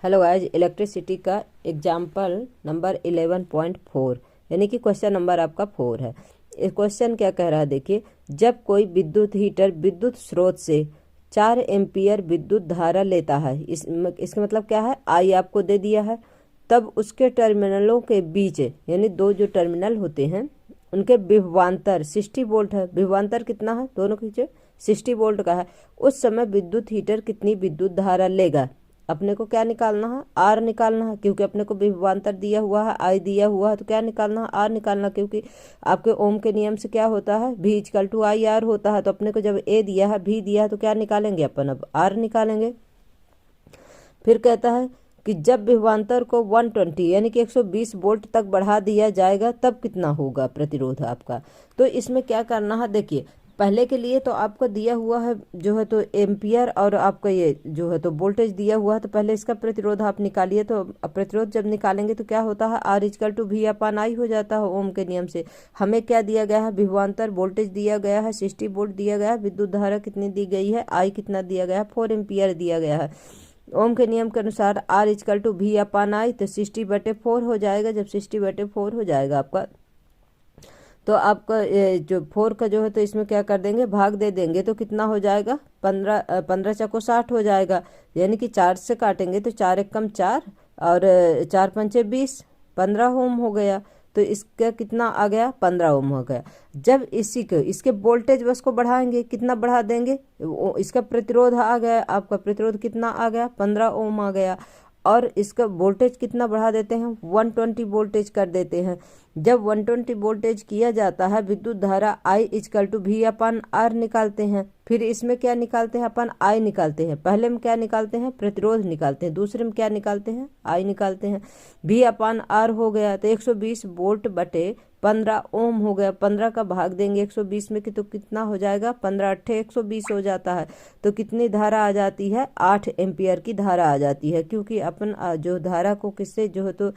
Hello guys, electricity का example number 11.4 यानी कि क्वेश्चन नंबर आपका 4 है। इस क्वेश्चन क्या कह रहा है, देखिए। जब कोई विद्युत हीटर विद्युत स्रोत से 4 एम्पियर विद्युत धारा लेता है, इसका मतलब क्या है, आई आपको दे दिया है। तब उसके टर्मिनलों के बीच यानी दो जो टर्मिनल होते हैं उनके विभवांतर 60 वोल्ट है। विभवांतर कितना है, दोनों के बीच 60 वोल्ट का है। उस समय विद्युत हीटर कितनी विद्युत धारा लेगा। अपने को क्या निकालना है, आर निकालना है, क्योंकि अपने को विभवांतर दिया हुआ है, आई दिया हुआ है, तो क्या निकालना है, आर निकालना। क्योंकि आपके ओम के नियम से क्या होता है, V = IR होता है। तो अपने को जब ए दिया है, V दिया है, तो क्या निकालेंगे अपन, अब आर निकालेंगे। फिर कहता है कि जब विभवांतर को 120 यानी कि 120 वोल्ट तक बढ़ा दिया जाएगा तब कितना होगा प्रतिरोध आपका। तो इसमें क्या करना है, देखिए। पहले के लिए तो आपको दिया हुआ है जो है तो एम्पियर, और आपका ये जो है तो वोल्टेज दिया हुआ है। तो पहले इसका प्रतिरोध आप निकालिए। तो प्रतिरोध जब निकालेंगे तो क्या होता है, R = V/I हो जाता है ओम के नियम से। हमें क्या दिया गया है, विभवांतर वोल्टेज दिया गया है 60 वोल्ट दिया गया है। विद्युत धारा कितनी दी गई है, I कितना दिया गया है, 4 एम्पियर दिया गया है। ओम के नियम के अनुसार R = V/I, तो 60/4 हो जाएगा। जब 60/4 हो जाएगा आपका, तो आपका जो 4 का जो है तो इसमें क्या कर देंगे, भाग दे देंगे। तो कितना हो जाएगा, 15 चौको 60 हो जाएगा। यानी कि 4 से काटेंगे तो 4 एकम 4 और 4 पंचे 20, 15 ओम हो गया। तो इसका कितना आ गया, 15 ओम हो गया। जब इसके वोल्टेज बस को बढ़ाएंगे, कितना बढ़ा देंगे, इसका प्रतिरोध आ गया, आपका प्रतिरोध कितना आ गया, 15 ओम आ गया। और इसका वोल्टेज कितना बढ़ा देते हैं, 120 वोल्टेज कर देते हैं। जब 120 वोल्टेज किया जाता है, विद्युत धारा I = V/R निकालते हैं। फिर इसमें क्या निकालते हैं अपन, I निकालते हैं। पहले में क्या निकालते हैं, प्रतिरोध निकालते हैं। दूसरे में क्या निकालते हैं, I निकालते हैं। V/R हो गया तो 120 वोल्ट बटे 15 ओम हो गया। 15 का भाग देंगे 120 में कि तो कितना हो जाएगा, 15×8 120 हो जाता है। तो कितनी धारा आ जाती है, 8 एम्पियर की धारा आ जाती है। क्योंकि अपन जो धारा को किससे जो है तो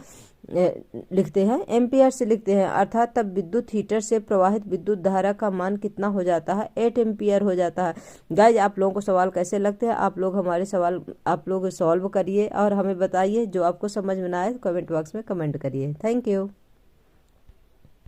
लिखते हैं, एम्पियर से लिखते हैं। अर्थात तब विद्युत हीटर से प्रवाहित विद्युत धारा का मान कितना हो जाता है, 8 एम्पियर हो जाता है। गाइज, आप लोगों को सवाल कैसे लगते हैं, आप लोग हमारे सवाल आप लोग सॉल्व करिए और हमें बताइए। जो आपको समझ में ना आए तो कमेंट बॉक्स में कमेंट करिए। Thank you.